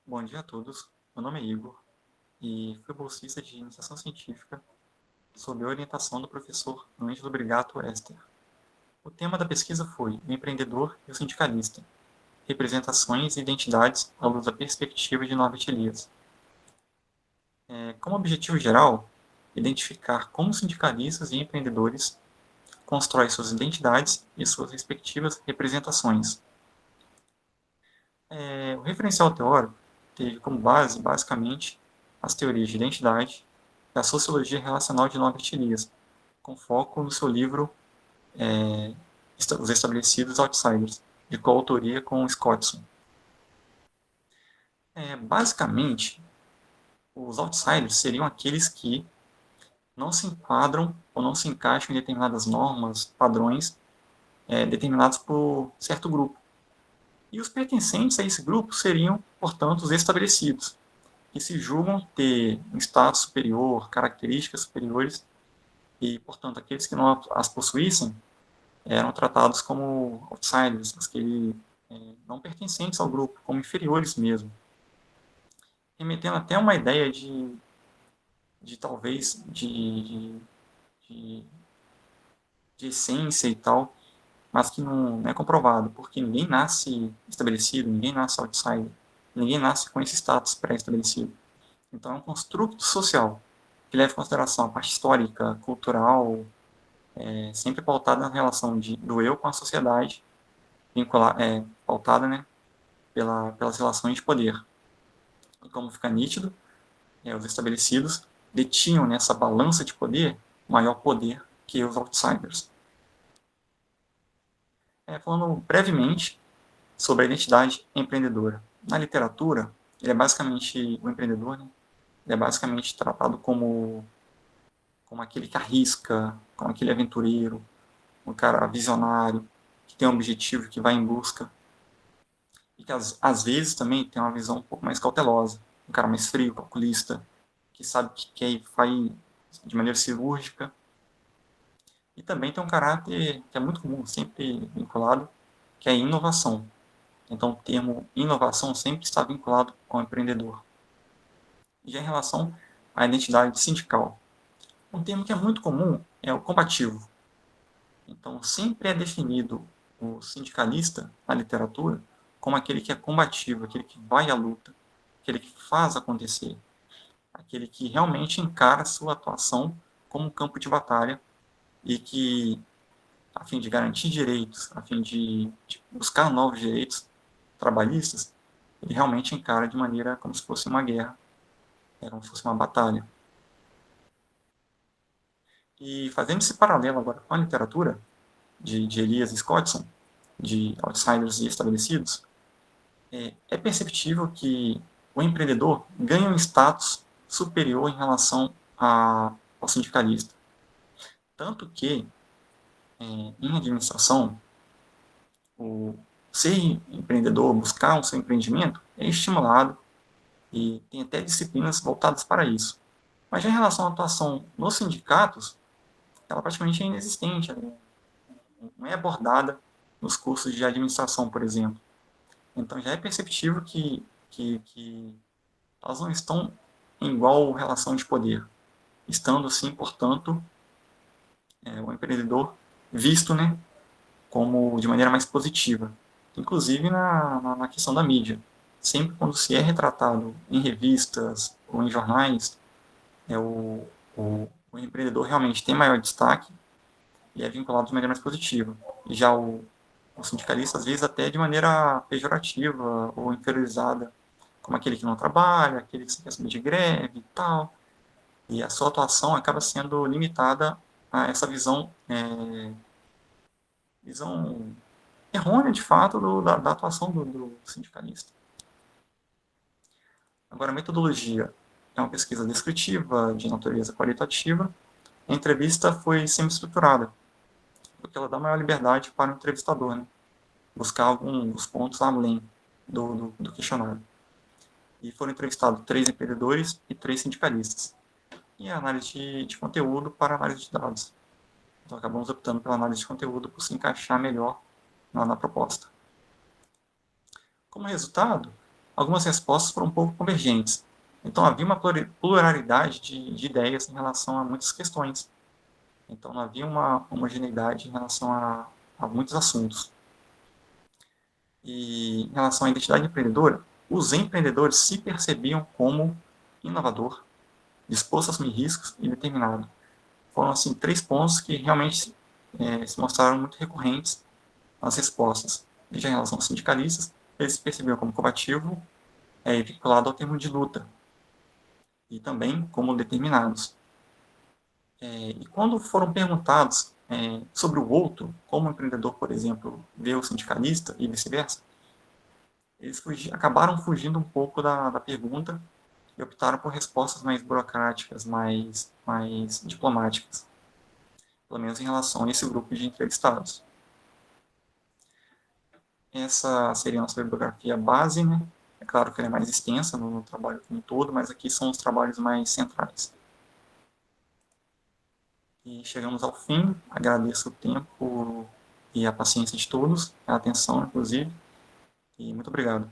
Bom dia a todos, meu nome é Igor e fui bolsista de iniciação científica sob a orientação do professor Ângelo Brigato Ester. O tema da pesquisa foi o empreendedor e o sindicalista, representações e identidades à luz da perspectiva de Norbert Elias. Como objetivo geral, identificar como sindicalistas e empreendedores constroem suas identidades e suas respectivas representações. O referencial teórico teve como base, basicamente, as teorias de identidade e a sociologia relacional de Norbert Elias, com foco no seu livro Os Estabelecidos Outsiders, de coautoria com Scottson. Basicamente, os outsiders seriam aqueles que não se enquadram ou não se encaixam em determinadas normas, padrões, determinados por certo grupo. E os pertencentes a esse grupo seriam, portanto, os estabelecidos, que se julgam ter um status superior, características superiores, e, portanto, aqueles que não as possuíssem eram tratados como outsiders, os que não pertencentes ao grupo, como inferiores mesmo. Remetendo até uma ideia de talvez, de essência e tal, mas que não é comprovado, porque ninguém nasce estabelecido, ninguém nasce outsider, ninguém nasce com esse status pré-estabelecido. Então, é um construto social que leva em consideração a parte histórica, cultural, sempre pautada na relação do eu com a sociedade, pautada, né, pelas relações de poder. E como fica nítido, os estabelecidos detinham nessa balança de poder maior poder que os outsiders. Falando brevemente sobre a identidade empreendedora. Na literatura, ele é basicamente o empreendedor, né? Ele é basicamente tratado como aquele que arrisca, como aquele aventureiro, um cara visionário, que tem um objetivo, que vai em busca. E que às vezes também tem uma visão um pouco mais cautelosa. Um cara mais frio, calculista, que sabe que quer e faz de maneira cirúrgica. E também tem um caráter que é muito comum, sempre vinculado, que é a inovação. Então o termo inovação sempre está vinculado com o empreendedor. E já em relação à identidade sindical, um termo que é muito comum é o combativo. Então, sempre é definido o sindicalista na literatura como aquele que é combativo, aquele que vai à luta, aquele que faz acontecer, aquele que realmente encara a sua atuação como um campo de batalha e que, a fim de garantir direitos, a fim de buscar novos direitos trabalhistas, ele realmente encara de maneira como se fosse uma guerra, como se fosse uma batalha. E fazendo esse paralelo agora com a literatura de Elias Scottson, de Outsiders e Estabelecidos, é perceptível que o empreendedor ganha um status superior em relação ao sindicalista. Tanto que, em administração, o ser empreendedor, buscar um seu empreendimento, é estimulado e tem até disciplinas voltadas para isso. Mas já em relação à atuação nos sindicatos, ela praticamente é inexistente, ela não é abordada nos cursos de administração, por exemplo. Então já é perceptível que elas não estão em igual relação de poder, estando assim, portanto, o empreendedor visto, né, como de maneira mais positiva, inclusive na questão da mídia. Sempre quando se é retratado em revistas ou em jornais, o empreendedor realmente tem maior destaque e é vinculado de maneira mais positiva. E já o sindicalista, às vezes, até de maneira pejorativa ou inferiorizada, como aquele que não trabalha, aquele que quer saber de greve e tal. E a sua atuação acaba sendo limitada a essa visão errônea, de fato, da atuação do sindicalista. Agora, a metodologia é uma pesquisa descritiva, de natureza qualitativa. A entrevista foi semi-estruturada, porque ela dá maior liberdade para o entrevistador, né? Buscar alguns dos pontos além do questionário. E foram entrevistados 3 empreendedores e 3 sindicalistas. E a análise de conteúdo para análise de dados. Então, acabamos optando pela análise de conteúdo por se encaixar melhor na proposta. Como resultado, algumas respostas foram um pouco convergentes. Então, havia uma pluralidade de ideias em relação a muitas questões. Então, não havia uma homogeneidade em relação a muitos assuntos. E em relação à identidade empreendedora, os empreendedores se percebiam como inovador, disposto a assumir riscos e determinado. Foram, assim, 3 pontos que realmente se mostraram muito recorrentes nas respostas. E já em relação aos sindicalistas, eles se percebiam como combativo, vinculado ao termo de luta, e também como determinados. E quando foram perguntados sobre o outro, como o empreendedor, por exemplo, vê o sindicalista e vice-versa, eles acabaram fugindo um pouco da pergunta e optaram por respostas mais burocráticas, mais diplomáticas, pelo menos em relação a esse grupo de entrevistados. Essa seria a nossa bibliografia base, né? É claro que ela é mais extensa no trabalho como um todo, mas aqui são os trabalhos mais centrais. E chegamos ao fim. Agradeço o tempo e a paciência de todos, a atenção, inclusive, e muito obrigado.